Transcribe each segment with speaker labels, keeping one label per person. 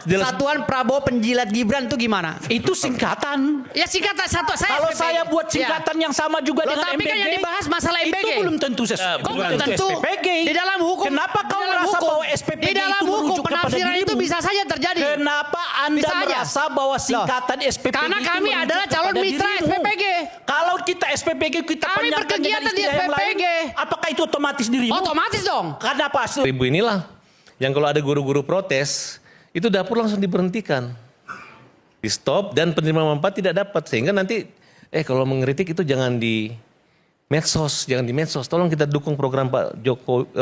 Speaker 1: Satuan Prabowo Penjilat Gibran itu gimana?
Speaker 2: Itu singkatan.
Speaker 1: Ya singkatan satu.
Speaker 2: Kalau saya buat singkatan yang sama juga dengan
Speaker 1: tapi
Speaker 2: MBG.
Speaker 1: Tapi kan yang dibahas masalah MBG.
Speaker 2: Itu belum tentu
Speaker 1: Kok belum tentu?
Speaker 2: SPPG.
Speaker 1: Di dalam hukum.
Speaker 2: Kenapa kau merasa bahwa SPPG
Speaker 1: di dalam
Speaker 2: itu
Speaker 1: hukum
Speaker 2: merujuk kepada
Speaker 1: penafsiran
Speaker 2: dirimu?
Speaker 1: itu bisa saja terjadi.
Speaker 2: Kenapa Anda merasa bahwa singkatan SPPG
Speaker 1: karena
Speaker 2: itu
Speaker 1: kami adalah calon mitra
Speaker 2: dirimu?
Speaker 1: SPPG.
Speaker 2: Kalau kita SPPG kita
Speaker 1: kami berkegiatan di SPPG.
Speaker 2: Apakah itu otomatis dirimu?
Speaker 1: Otomatis dong.
Speaker 2: Kenapa?
Speaker 3: Ibu inilah yang kalau ada guru-guru protes, itu dapur langsung diberhentikan. Di stop dan penerima manfaat tidak dapat. Sehingga nanti, kalau mengkritik itu jangan di medsos, jangan di medsos. Tolong kita dukung program Pak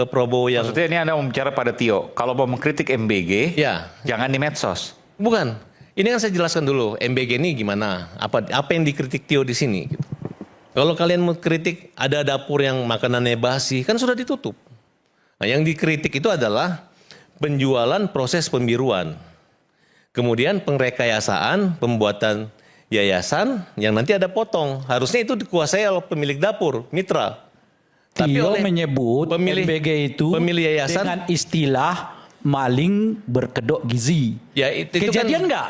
Speaker 3: Prabowo yang...
Speaker 4: Maksudnya ini Anda mau bicara pada Tio, kalau mau mengkritik MBG,
Speaker 3: ya,
Speaker 4: jangan di medsos.
Speaker 3: Bukan, ini kan saya jelaskan dulu, MBG ini gimana, apa yang dikritik Tio di sini. Gitu. Kalau kalian mau kritik ada dapur yang makanannya basi, kan sudah ditutup. Nah, yang dikritik itu adalah penjualan proses pembiruan. Kemudian pengrekayasaan, pembuatan yayasan yang nanti ada potong. Harusnya itu dikuasai oleh pemilik dapur, mitra.
Speaker 2: Tio menyebut MBG itu
Speaker 3: yayasan
Speaker 2: dengan istilah maling berkedok gizi.
Speaker 3: Ya, itu
Speaker 2: kejadian nggak?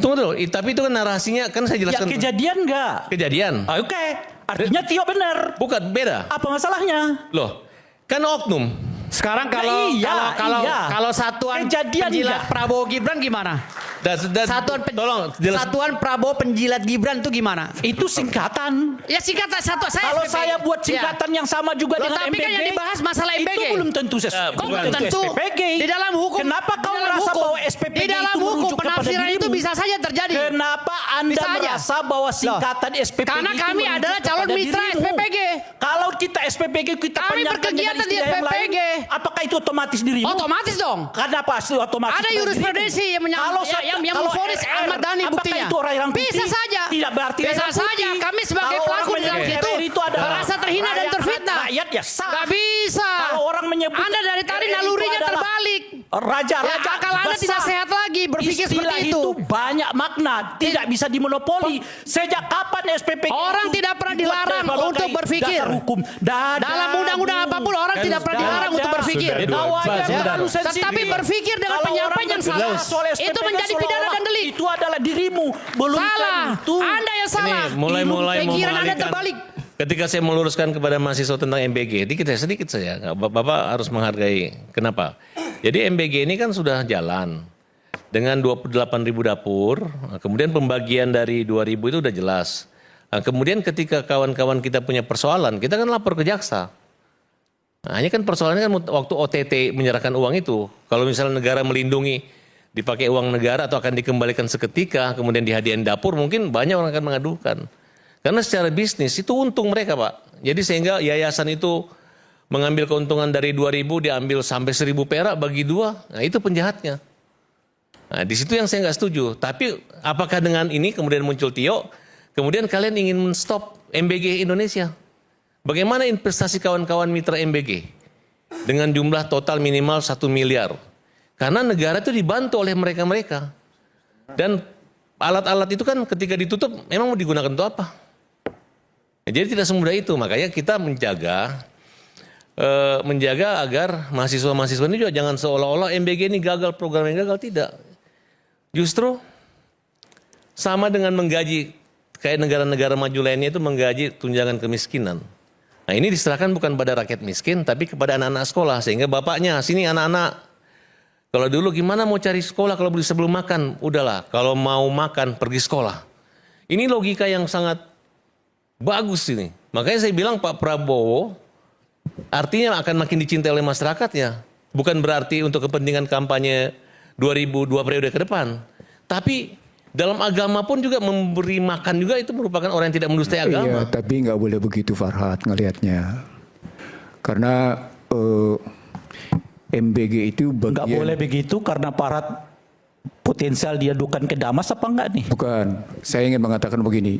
Speaker 3: Tunggu dulu, tapi itu kan narasinya, kan saya jelaskan.
Speaker 2: Ya kejadian nggak?
Speaker 3: Kejadian.
Speaker 2: Oke, artinya Tio benar.
Speaker 3: Bukan, beda.
Speaker 2: Apa masalahnya?
Speaker 3: Loh, kan oknum.
Speaker 1: Sekarang kalau satuan penjilat Prabowo Gibran gimana? Satuan Prabowo Penjilat Gibran itu gimana?
Speaker 2: Itu singkatan.
Speaker 1: Ya singkatan satu.
Speaker 2: Kalau saya buat singkatan yang sama juga dengan
Speaker 1: tapi
Speaker 2: MBG.
Speaker 1: Kan yang dibahas masalah MBG.
Speaker 2: Itu belum tentu
Speaker 1: SPPG. Di dalam hukum.
Speaker 2: Kenapa kau merasa bahwa SPPG
Speaker 1: di dalam
Speaker 2: itu
Speaker 1: hukum
Speaker 2: merujuk kepada
Speaker 1: penafsiran
Speaker 2: dirimu?
Speaker 1: itu bisa saja terjadi.
Speaker 2: Kenapa Anda merasa bahwa singkatan SPPG
Speaker 1: karena
Speaker 2: itu
Speaker 1: kami adalah calon mitra SPPG.
Speaker 2: Kalau kita SPPG kita
Speaker 1: kami berkegiatan di SPPG.
Speaker 2: Apakah itu otomatis dirimu?
Speaker 1: Otomatis dong.
Speaker 2: Kenapa otomatis?
Speaker 1: Ada jurisprudensi yang memfonis Ahmad Dhani buktinya.
Speaker 2: Itu orang yang
Speaker 1: bisa saja.
Speaker 2: Tidak berarti
Speaker 1: bisa saja. Kami sebagai pelaku di dalam situ merasa terhina dan terfitnah.
Speaker 2: Rakyat ya sah.
Speaker 1: Gak bisa.
Speaker 2: Kalau orang menyebut
Speaker 1: Anda dari tadi nalurinya terbalik.
Speaker 2: Raja-raja
Speaker 1: akal Anda tidak sehat lagi berpikir seperti itu.
Speaker 2: Banyak makna, tidak bisa dimonopoli. Sejak kapan SPPG
Speaker 1: orang tidak pernah dilarang untuk berpikir.
Speaker 2: Hukum.
Speaker 1: Dalam undang-undang apapun orang tidak pernah dilarang untuk berpikir. Tetapi berpikir dengan penyampaian yang salah itu menjadi pidana dan delik.
Speaker 2: Itu adalah dirimu, belum
Speaker 1: salah. Anda yang salah.
Speaker 3: Mulai
Speaker 1: pikiran Anda terbalik.
Speaker 3: Ketika saya meluruskan kepada mahasiswa tentang MBG, sedikit saja. Bapak harus menghargai. Kenapa? Jadi MBG ini kan sudah jalan dengan 28.000 dapur. Kemudian pembagian dari 2.000 itu udah jelas. Kemudian ketika kawan-kawan kita punya persoalan, kita kan lapor ke jaksa. Nah, ini kan persoalannya kan waktu OTT menyerahkan uang itu. Kalau misalnya negara melindungi, dipakai uang negara atau akan dikembalikan seketika, kemudian dihadiahin dapur, mungkin banyak orang akan mengadukan. Karena secara bisnis itu untung mereka, Pak. Jadi sehingga yayasan itu mengambil keuntungan dari 2.000 diambil sampai 1.000 perak bagi dua. Nah itu penjahatnya. Nah di situ yang saya nggak setuju. Tapi apakah dengan ini kemudian muncul Tio, kemudian kalian ingin men-stop MBG Indonesia? Bagaimana investasi kawan-kawan mitra MBG? Dengan jumlah total minimal 1 miliar. Karena negara itu dibantu oleh mereka-mereka. Dan alat-alat itu kan ketika ditutup memang mau digunakan untuk apa? Jadi tidak semudah itu, makanya kita menjaga agar mahasiswa-mahasiswa ini juga jangan seolah-olah MBG ini gagal, program yang gagal, tidak. Justru sama dengan menggaji, kayak negara-negara maju lainnya itu menggaji tunjangan kemiskinan. Nah ini diserahkan bukan pada rakyat miskin, tapi kepada anak-anak sekolah, sehingga bapaknya, sini anak-anak, kalau dulu gimana mau cari sekolah kalau sebelum makan, udahlah, kalau mau makan pergi sekolah. Ini logika yang sangat bagus ini. Makanya saya bilang Pak Prabowo artinya akan makin dicintai oleh masyarakatnya. Bukan berarti untuk kepentingan kampanye 2002 periode ke depan. Tapi dalam agama pun juga memberi makan juga itu merupakan orang yang tidak mendustai agama.
Speaker 5: Iya, tapi nggak boleh begitu Farhad ngelihatnya. Karena MBG itu bagian...
Speaker 2: Nggak boleh begitu karena Farhad potensial dia dukan ke Damas apa enggak nih?
Speaker 5: Bukan, saya ingin mengatakan begini.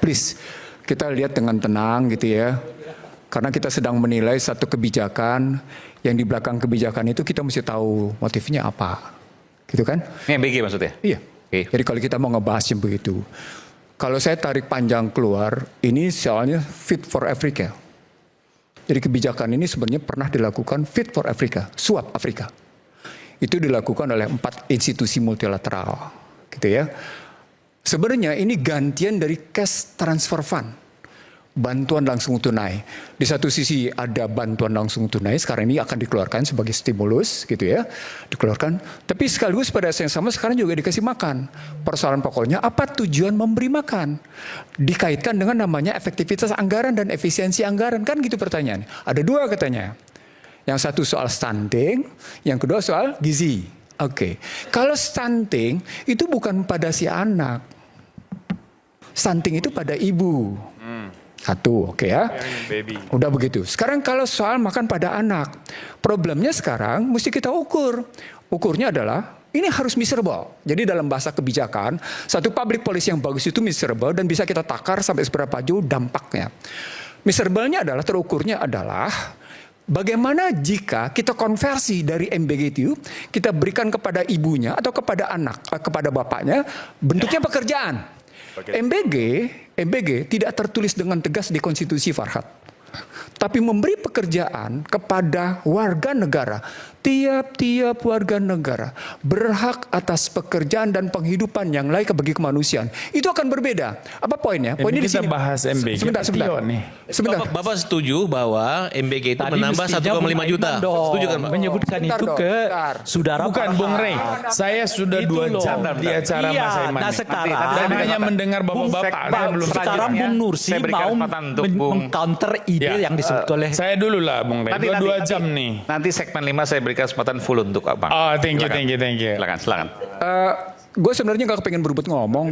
Speaker 5: Please, kita lihat dengan tenang gitu ya. Karena kita sedang menilai satu kebijakan, yang di belakang kebijakan itu kita mesti tahu motifnya apa. Gitu kan?
Speaker 4: Ini MBG maksudnya?
Speaker 5: Iya. Okay. Jadi kalau kita mau ngebahas yang begitu. Kalau saya tarik panjang keluar, ini soalnya Fit for Africa. Jadi kebijakan ini sebenarnya pernah dilakukan Fit for Africa, suap Afrika. itu dilakukan oleh 4 institusi multilateral, gitu ya. Sebenarnya ini gantian dari cash transfer fund, bantuan langsung tunai. Di satu sisi ada bantuan langsung tunai, sekarang ini akan dikeluarkan sebagai stimulus, gitu ya, dikeluarkan. Tapi sekaligus pada saat yang sama sekarang juga dikasih makan. Persoalan pokoknya apa tujuan memberi makan? Dikaitkan dengan namanya efektivitas anggaran dan efisiensi anggaran, kan gitu pertanyaan. Ada 2 katanya. Yang satu soal stunting, yang kedua soal gizi. Oke. Kalau stunting itu bukan pada si anak. Stunting itu pada ibu. Satu, oke ya. Udah begitu. Sekarang kalau soal makan pada anak. Problemnya sekarang mesti kita ukur. Ukurnya adalah ini harus measurable. Jadi dalam bahasa kebijakan, satu public policy yang bagus itu measurable dan bisa kita takar sampai seberapa jauh dampaknya. Measurable-nya adalah, terukurnya adalah bagaimana jika kita konversi dari MBG itu kita berikan kepada ibunya atau kepada anak, kepada bapaknya bentuknya pekerjaan. MBG tidak tertulis dengan tegas di konstitusi, Farhad. Tapi memberi pekerjaan kepada warga negara. Tiap-tiap warga negara berhak atas pekerjaan dan penghidupan yang layak bagi kemanusiaan. Itu akan berbeda. Apa poinnya? Poinnya di
Speaker 6: kita
Speaker 5: sini.
Speaker 6: bahas MBG.
Speaker 5: Sebentar.
Speaker 3: Bapak setuju bahwa MBG itu menambah 1,5 juta? Setuju kan Pak?
Speaker 2: Menyebutkan itu ke saudara.
Speaker 6: Bukan Bung Rey. Saya sudah 2 jam di acara Mas Aiman.
Speaker 2: Nah sekarang
Speaker 6: Dan hanya mendengar bapak-bapak. Saya belum
Speaker 2: sekarang Bung Nursi
Speaker 4: saya berikan
Speaker 2: mau
Speaker 4: kesempatan untuk Bung.
Speaker 2: mengcounter ide yang disebut oleh
Speaker 6: saya dulu lah Bung Rey. 2 jam nih.
Speaker 4: Nanti segmen 5 saya berikan kesempatan full untuk Abang.
Speaker 6: Oh, thank you.
Speaker 4: Silakan.
Speaker 5: Gue sebenarnya gak kepengen berebut ngomong.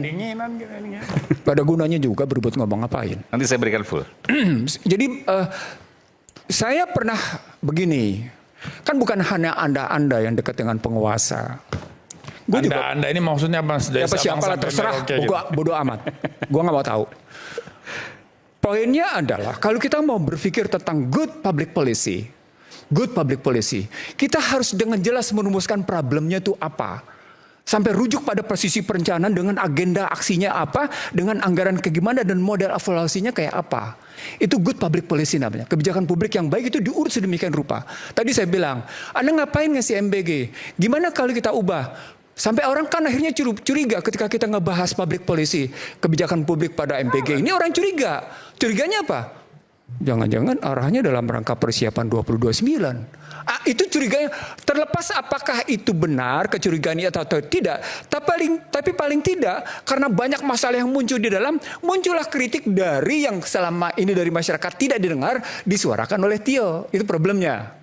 Speaker 5: Gak ada gunanya juga berebut ngomong, ngapain.
Speaker 4: Nanti saya berikan full.
Speaker 5: Jadi saya pernah begini. Kan bukan hanya Anda yang dekat dengan penguasa.
Speaker 6: Anda ini maksudnya apa?
Speaker 5: Siapa lah terserah. Bodoh amat. Gue gak mau tahu. Poinnya adalah kalau kita mau berpikir tentang good public policy, kita harus dengan jelas merumuskan problemnya itu apa. Sampai rujuk pada posisi perencanaan dengan agenda aksinya apa, dengan anggaran kayak gimana dan model evaluasinya kayak apa. Itu good public policy namanya. Kebijakan publik yang baik itu diurus sedemikian rupa. Tadi saya bilang, Anda ngapain ngasih MBG? Gimana kalau kita ubah? Sampai orang kan akhirnya curiga ketika kita ngebahas public policy, kebijakan publik pada MBG. Ini orang curiga. Curiganya apa? Jangan-jangan arahnya dalam rangka persiapan 2029. Itu curiganya. Terlepas apakah itu benar kecurigaan itu atau tidak. Tapi paling tidak karena banyak masalah yang muncul di dalam, muncullah kritik dari yang selama ini dari masyarakat tidak didengar, disuarakan oleh Tio. Itu problemnya.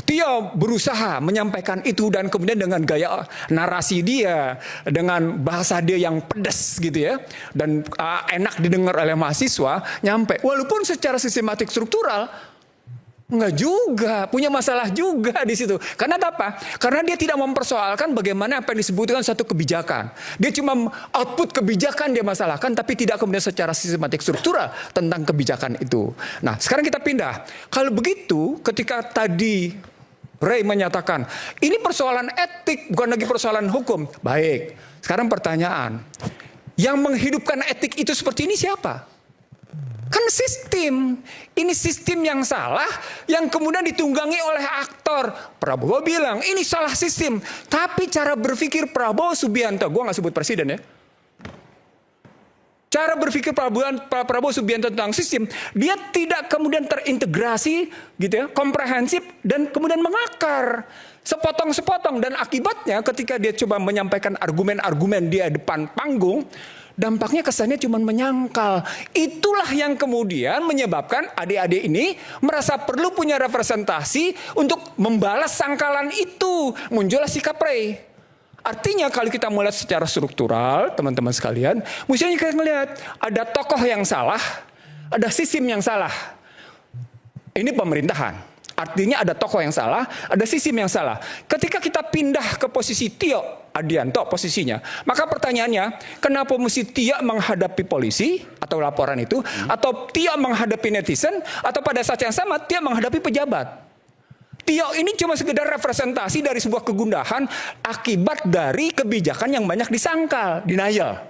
Speaker 5: Tio berusaha menyampaikan itu dan kemudian dengan gaya narasi dia, dengan bahasa dia yang pedas gitu ya, dan enak didengar oleh mahasiswa, nyampe. Walaupun secara sistematik struktural enggak juga, punya masalah juga di situ. Karena apa? Karena dia tidak mempersoalkan bagaimana apa yang disebutkan satu kebijakan. Dia cuma output kebijakan dia masalahkan, tapi tidak kemudian secara sistematik struktural tentang kebijakan itu. Nah, sekarang kita pindah. Kalau begitu, ketika tadi Ray menyatakan, ini persoalan etik, bukan lagi persoalan hukum. Baik, sekarang pertanyaan. Yang menghidupkan etik itu seperti ini siapa? Kan sistem. Ini sistem yang salah, yang kemudian ditunggangi oleh aktor. Prabowo bilang, ini salah sistem. Tapi cara berpikir Prabowo Subianto, gue gak sebut presiden ya. Cara berpikir Prabowo Subianto tentang sistem, dia tidak kemudian terintegrasi, gitu ya, komprehensif, dan kemudian mengakar. Sepotong-sepotong, dan akibatnya ketika dia coba menyampaikan argumen-argumen dia depan panggung, dampaknya kesannya cuma menyangkal. Itulah yang kemudian menyebabkan adik-adik ini merasa perlu punya representasi untuk membalas sangkalan itu. Muncullah sikap Ray. Artinya kalau kita melihat secara struktural, teman-teman sekalian, mestinya kita melihat ada tokoh yang salah, ada sistem yang salah. Ini pemerintahan. Artinya ada tokoh yang salah, ada sistem yang salah. Ketika kita pindah ke posisi Tio Adianto posisinya, maka pertanyaannya, kenapa mesti Tio menghadapi polisi atau laporan itu, atau Tio menghadapi netizen, atau pada saat yang sama Tio menghadapi pejabat? Tio ini cuma sekedar representasi dari sebuah kegundahan akibat dari kebijakan yang banyak disangkal, denial.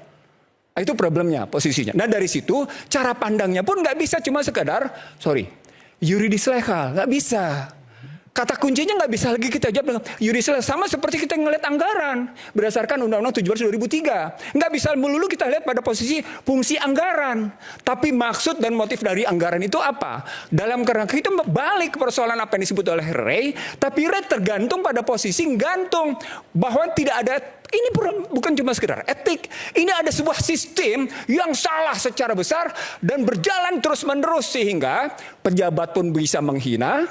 Speaker 5: Itu problemnya posisinya. Nah dari situ cara pandangnya pun nggak bisa cuma sekedar, yuridis legal, nggak bisa. Kata kuncinya nggak bisa lagi kita jawab dengan judicial, sama seperti kita ngelihat anggaran berdasarkan Undang-Undang 17/2003. Nggak bisa melulu kita lihat pada posisi fungsi anggaran, tapi maksud dan motif dari anggaran itu apa? Dalam kerangka itu balik ke persoalan apa yang disebut oleh Ray, tapi Ray tergantung pada posisi gantung bahwa tidak ada. Ini bukan cuma sekedar etik, ini ada sebuah sistem yang salah secara besar dan berjalan terus-menerus sehingga pejabat pun bisa menghina,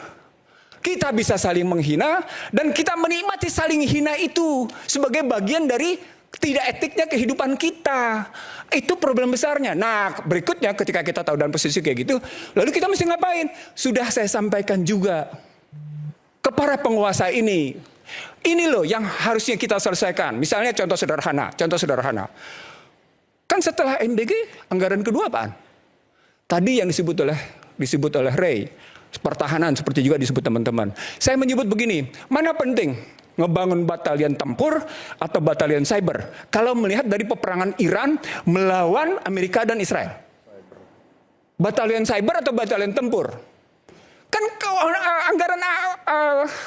Speaker 5: kita bisa saling menghina, dan kita menikmati saling hina itu sebagai bagian dari tidak etiknya kehidupan kita. Itu problem besarnya. Nah, berikutnya ketika kita tahu dalam posisi kayak gitu, lalu kita mesti ngapain? Sudah saya sampaikan juga ke para penguasa ini. Ini loh yang harusnya kita selesaikan. Misalnya contoh sederhana. Kan setelah MBG, anggaran kedua apaan? Tadi yang disebut oleh Ray, pertahanan seperti juga disebut teman-teman. Saya menyebut begini, mana penting ngebangun batalion tempur atau batalion cyber kalau melihat dari peperangan Iran melawan Amerika dan Israel? Batalion cyber atau batalion tempur? Kan anggaran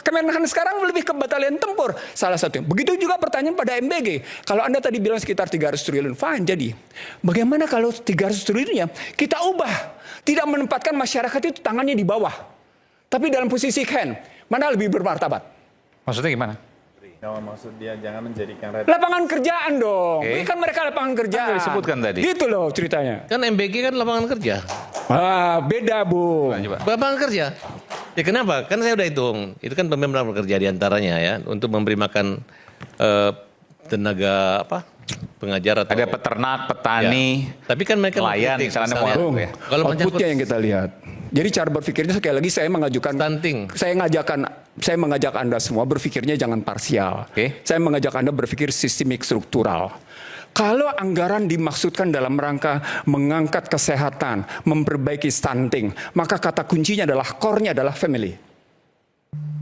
Speaker 5: Kemenhan sekarang lebih ke batalion tempur. Salah satunya. Begitu juga pertanyaan pada MBG. Kalau Anda tadi bilang sekitar 300 triliun. Fine, jadi. Bagaimana kalau 300 triliunnya kita ubah? Tidak menempatkan masyarakat itu tangannya di bawah. Tapi dalam posisi hand. Mana lebih bermartabat?
Speaker 4: Maksudnya gimana?
Speaker 6: No, maksud dia jangan menjadikan
Speaker 5: lapangan kerjaan dong.
Speaker 4: Oke.
Speaker 5: Berikan mereka lapangan kerjaan.
Speaker 4: Kan disebutkan tadi.
Speaker 5: Gitu loh ceritanya.
Speaker 3: Kan MBG kan lapangan kerja.
Speaker 5: Beda Bu.
Speaker 3: Lapangan kerja. Ya kenapa? Kan saya udah hitung. Itu kan pemimpinan kerja diantaranya ya. Untuk memberi makan tenaga pengajar atau...
Speaker 4: Ada peternak, petani,
Speaker 3: Ya. Tapi kan mereka
Speaker 4: nelayan,
Speaker 3: mengkritik,
Speaker 4: misalnya
Speaker 3: misalnya.
Speaker 4: mau ya.
Speaker 3: Kalau menyangkut
Speaker 5: Outputnya yang kita lihat. Jadi cara berpikirnya sekali lagi saya mengajak Anda semua berpikirnya jangan parsial.
Speaker 4: Oke.
Speaker 5: Saya mengajak Anda berpikir sistemik struktural. Kalau anggaran dimaksudkan dalam rangka mengangkat kesehatan, memperbaiki stunting, maka kata kuncinya adalah core-nya adalah family.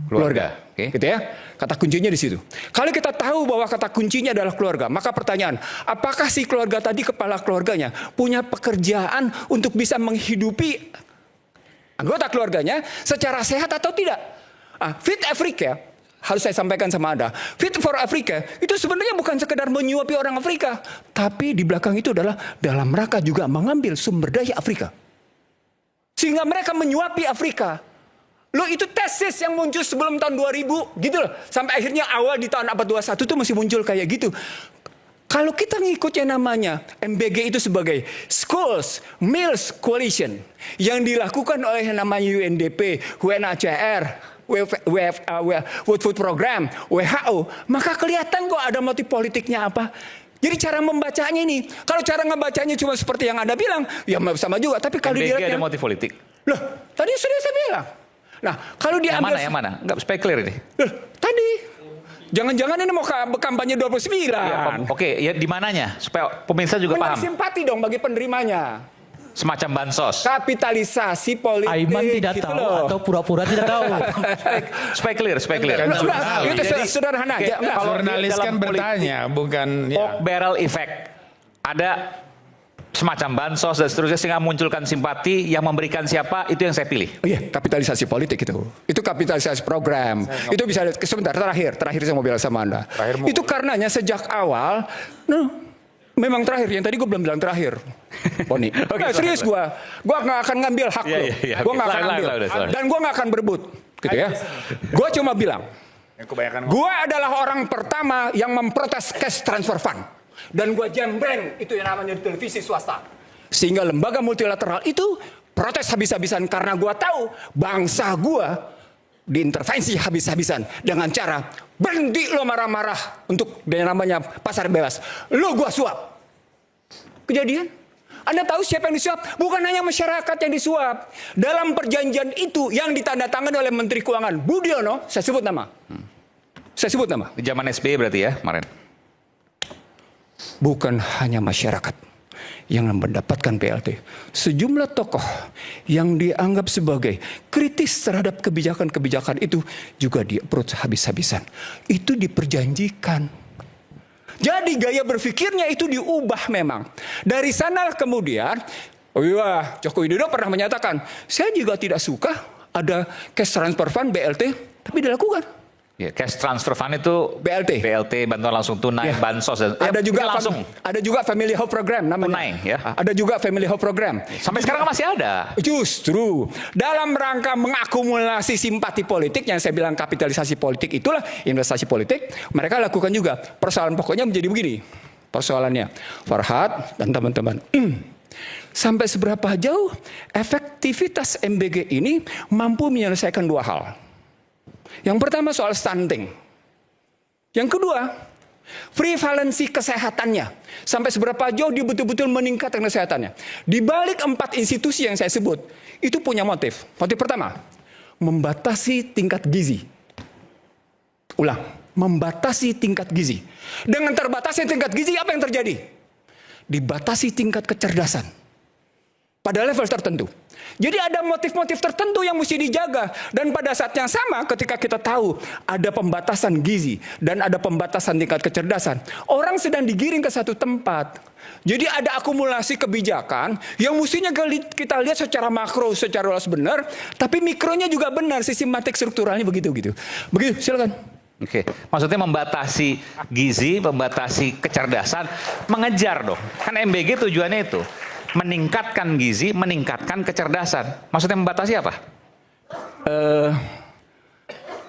Speaker 5: Keluarga.
Speaker 4: Oke.
Speaker 5: Gitu ya. Kata kuncinya di situ. Kalau kita tahu bahwa kata kuncinya adalah keluarga, maka pertanyaan, apakah si keluarga tadi, kepala keluarganya punya pekerjaan untuk bisa menghidupi anggota keluarganya secara sehat atau tidak? Fit Africa, harus saya sampaikan sama Anda, Fit for Africa itu sebenarnya bukan sekedar menyuapi orang Afrika, tapi di belakang itu adalah dalam rangka juga mengambil sumber daya Afrika. Sehingga mereka menyuapi Afrika. Loh, itu tesis yang muncul sebelum tahun 2000 gitu loh. Sampai akhirnya awal di tahun abad 21 itu masih muncul kayak gitu. Kalau kita ngikutnya namanya MBG itu sebagai Schools Meals Coalition yang dilakukan oleh namanya UNDP, UNHCR, World Food Program, WHO, maka kelihatan kok ada motif politiknya apa. Jadi cara membacanya ini, kalau cara ngebacanya cuma seperti yang Anda bilang, ya sama juga. Tapi kalau
Speaker 4: MBG
Speaker 5: dilihat
Speaker 4: ada motif politik.
Speaker 5: Loh, tadi sudah saya bilang. Nah, kalau diambil
Speaker 4: Yang mana? Enggak supaya clear ini.
Speaker 5: Loh, tadi jangan-jangan ini mau kampanye 29.
Speaker 4: Ya, oke, ya di mananya supaya pemirsa juga
Speaker 5: Menang
Speaker 4: paham.
Speaker 5: simpati dong bagi penerimanya.
Speaker 4: Semacam bansos.
Speaker 5: Kapitalisasi politik.
Speaker 2: Aiman tidak
Speaker 5: gitu
Speaker 2: tahu
Speaker 5: loh.
Speaker 2: atau pura-pura tidak tahu.
Speaker 4: Supaya clear.
Speaker 5: Itu sederhana aja. Enggak.
Speaker 4: Kalau
Speaker 6: Jurnalis
Speaker 4: dalam
Speaker 6: kan
Speaker 4: politik,
Speaker 6: bertanya, bukan ya.
Speaker 4: pork barrel effect. Ada semacam bansos dan seterusnya sehingga munculkan simpati, yang memberikan siapa itu yang saya pilih.
Speaker 5: Oh iya, kapitalisasi politik itu. Itu kapitalisasi program. Itu bisa sebentar terakhir saya mau bilang sama Anda. Itu karenanya sejak awal memang terakhir, yang tadi gue belum bilang terakhir. Poni. Serius gue nggak akan ngambil hak lo. Gue nggak akan ambil. Dan gue nggak akan berebut. Gitu ya. Gue cuma bilang, gue adalah orang pertama yang memprotes cash transfer fund. Dan gue jembreng itu yang namanya di televisi swasta. Sehingga lembaga multilateral itu protes habis-habisan karena gue tahu bangsa gue diintervensi habis-habisan dengan cara berhenti lo marah-marah untuk yang namanya pasar bebas. Lo gue suap. Kejadian? Anda tahu siapa yang disuap? Bukan hanya masyarakat yang disuap. Dalam perjanjian itu yang ditandatangani oleh Menteri Keuangan Budiono, saya sebut nama.
Speaker 4: Di zaman SBY berarti ya kemarin.
Speaker 5: Bukan hanya masyarakat yang mendapatkan BLT. Sejumlah tokoh yang dianggap sebagai kritis terhadap kebijakan-kebijakan itu juga di-approach habis-habisan. Itu diperjanjikan. Jadi gaya berpikirnya itu diubah memang. Dari sana kemudian, Joko Widodo pernah menyatakan, saya juga tidak suka ada cash transfer fund BLT Tapi dilakukan.
Speaker 4: Ya, cash transfer fund itu
Speaker 5: BLT,
Speaker 4: bantuan langsung tunai,
Speaker 5: Ya.
Speaker 4: bansos dan
Speaker 5: Ada juga
Speaker 4: langsung
Speaker 5: ada juga Family Hope Program namanya.
Speaker 4: tunai, ya.
Speaker 5: Ada juga Family Hope Program.
Speaker 4: Sampai sekarang masih ada.
Speaker 5: Justru dalam rangka mengakumulasi simpati politik yang saya bilang kapitalisasi politik itulah investasi politik, mereka lakukan juga. Persoalan pokoknya menjadi begini. Persoalannya, Farhad dan teman-teman. Sampai seberapa jauh efektivitas MBG ini mampu menyelesaikan dua hal. Yang pertama soal stunting. Yang kedua, prevalensi kesehatannya. Sampai seberapa jauh dia betul-betul meningkatkan kesehatannya. Di balik 4 institusi yang saya sebut, itu punya motif. Motif pertama, membatasi tingkat gizi. Ulang, membatasi tingkat gizi. Dengan terbatasnya tingkat gizi, apa yang terjadi? Dibatasi tingkat kecerdasan. Pada level tertentu. Jadi ada motif-motif tertentu yang mesti dijaga. Dan pada saat yang sama ketika kita tahu ada pembatasan gizi dan ada pembatasan tingkat kecerdasan, orang sedang digiring ke satu tempat. Jadi ada akumulasi kebijakan yang mestinya kita lihat secara makro, secara luas benar, tapi mikronya juga benar, sistematik strukturalnya begitu. Begitu, silakan.
Speaker 4: Oke, maksudnya membatasi gizi, membatasi kecerdasan, mengejar dong. Kan MBG tujuannya itu. Meningkatkan gizi, meningkatkan kecerdasan. Maksudnya membatasi apa?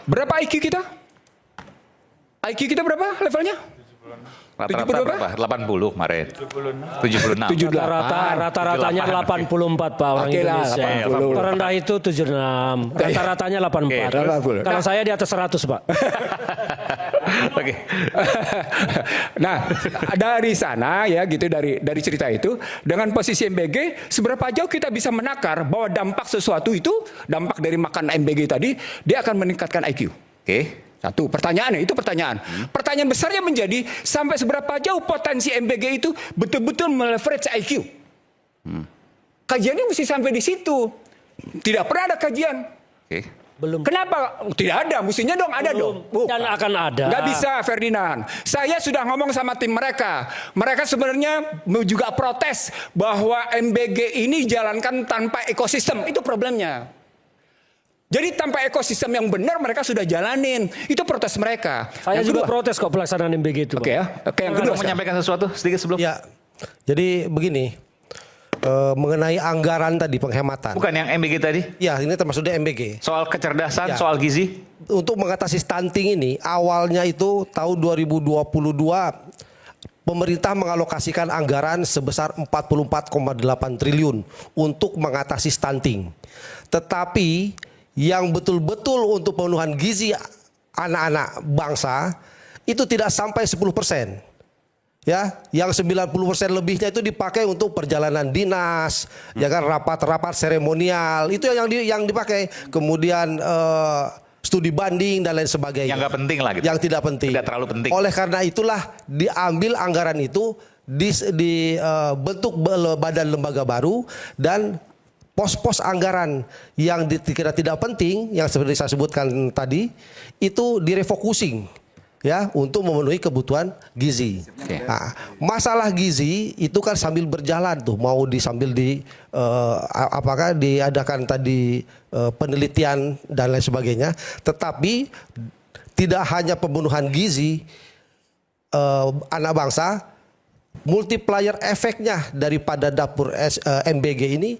Speaker 5: Berapa IQ kita? IQ kita berapa levelnya?
Speaker 4: Rata-rata berapa? 80 kemarin. 76.
Speaker 7: Rata-ratanya 84 Pak orang
Speaker 5: Oke lah,
Speaker 7: Indonesia.
Speaker 5: 80.
Speaker 7: Terendah itu 76. Rata-ratanya 84. Kalau saya di atas 100 Pak.
Speaker 4: Oke.
Speaker 5: Nah, dari sana ya gitu dari cerita itu dengan posisi MBG seberapa jauh kita bisa menakar bahwa dampak sesuatu itu dampak dari makan MBG tadi dia akan meningkatkan IQ.
Speaker 4: Oke.
Speaker 5: Satu pertanyaannya itu pertanyaan. Pertanyaan besarnya menjadi sampai seberapa jauh potensi MBG itu betul-betul meleverage IQ. Kajiannya mesti sampai di situ. Tidak pernah ada kajian.
Speaker 4: Oke.
Speaker 7: Belum.
Speaker 5: Kenapa? Tidak ada. Mestinya dong ada dong.
Speaker 7: Dan akan ada.
Speaker 5: Nggak bisa Ferdinand. Saya sudah ngomong sama tim mereka. Mereka sebenarnya juga protes bahwa MBG ini jalankan tanpa ekosistem. Itu problemnya. Jadi tanpa ekosistem yang benar mereka sudah jalanin. Itu protes mereka.
Speaker 7: Saya
Speaker 5: yang
Speaker 7: juga
Speaker 5: kedua,
Speaker 7: protes kok pelaksanaan MBG itu.
Speaker 5: Oke ya. Oke, yang kedua.
Speaker 4: Mau menyampaikan sesuatu sedikit sebelum?
Speaker 8: Ya, jadi begini, mengenai anggaran tadi penghematan.
Speaker 4: Bukan yang MBG tadi?
Speaker 8: Ya, ini termasuk dari MBG.
Speaker 4: Soal kecerdasan,
Speaker 8: Ya.
Speaker 4: soal gizi?
Speaker 8: Untuk mengatasi stunting ini, awalnya itu tahun 2022, pemerintah mengalokasikan anggaran sebesar 44,8 triliun untuk mengatasi stunting. Tetapi yang betul-betul untuk pemenuhan gizi anak-anak bangsa itu tidak sampai 10%. Ya, yang 90% lebihnya itu dipakai untuk perjalanan dinas, ya kan, rapat-rapat seremonial, itu yang dipakai. Kemudian studi banding dan lain sebagainya.
Speaker 4: Yang nggak penting lah gitu.
Speaker 8: Yang tidak penting.
Speaker 4: Tidak terlalu penting.
Speaker 8: Oleh karena itulah diambil anggaran itu dibentuk badan lembaga baru dan pos-pos anggaran yang dikira tidak penting, yang seperti saya sebutkan tadi, itu direfocusing ya untuk memenuhi kebutuhan gizi. Nah, masalah gizi itu kan sambil berjalan tuh, mau sambil apakah diadakan tadi penelitian dan lain sebagainya, tetapi tidak hanya pembunuhan gizi anak bangsa, multiplier efeknya daripada dapur MBG ini,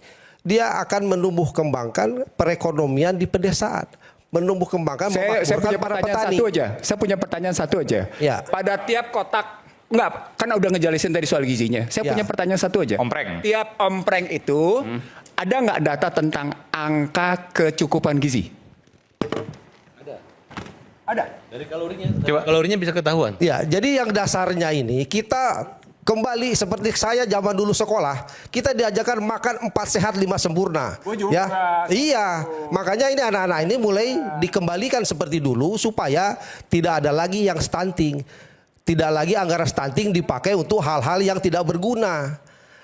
Speaker 8: dia akan menumbuh kembangkan perekonomian di pedesaan, menumbuh kembangkan
Speaker 5: Saya punya
Speaker 8: para
Speaker 5: pertanyaan
Speaker 8: petani.
Speaker 5: satu aja. Saya punya pertanyaan satu aja.
Speaker 8: Ya.
Speaker 5: Pada tiap kotak, enggak, kan udah ngejelasin tadi soal gizinya. Saya
Speaker 8: Ya.
Speaker 5: punya pertanyaan satu aja.
Speaker 4: Ompreng.
Speaker 5: Tiap ompreng itu ada nggak data tentang angka kecukupan gizi? Ada.
Speaker 3: Dari kalorinya.
Speaker 4: Coba.
Speaker 3: Kalorinya bisa ketahuan.
Speaker 8: Ya, jadi yang dasarnya ini kita kembali seperti saya zaman dulu sekolah, kita diajarkan makan 4 sehat 5 sempurna. Ya, iya. Makanya ini anak-anak ini mulai dikembalikan seperti dulu supaya tidak ada lagi yang stunting, tidak lagi anggaran stunting dipakai untuk hal-hal yang tidak berguna.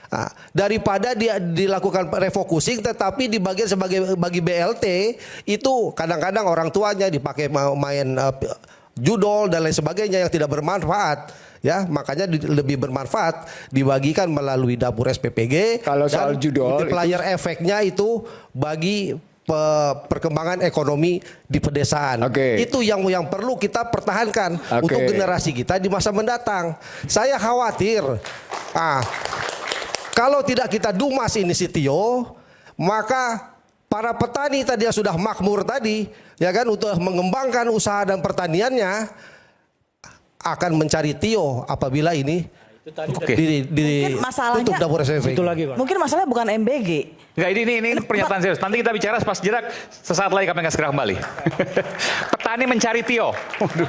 Speaker 8: Nah, daripada dia dilakukan refocusing, tetapi dibagian bagi BLT itu kadang-kadang orang tuanya dipakai main judol dan lain sebagainya yang tidak bermanfaat. Ya, makanya lebih bermanfaat dibagikan melalui dapur SPPG.
Speaker 5: Kalau soal
Speaker 8: dan
Speaker 5: judol
Speaker 8: multiplier efeknya itu bagi perkembangan ekonomi di pedesaan.
Speaker 5: Oke.
Speaker 8: Itu yang perlu kita pertahankan untuk generasi kita di masa mendatang. Saya khawatir, kalau tidak kita dumas ini si Tio, maka para petani tadi yang sudah makmur tadi, ya kan, untuk mengembangkan usaha dan pertaniannya akan mencari Tio apabila ini
Speaker 9: Mungkin masalahnya
Speaker 8: tutup dapur SPV.
Speaker 7: Itu lagi, Pak.
Speaker 9: Mungkin masalahnya bukan MBG.
Speaker 4: Enggak, ini pernyataan serius. Nanti kita bicara pas jeda, sesaat lagi kami akan segera kembali. Petani mencari Tio. Waduh.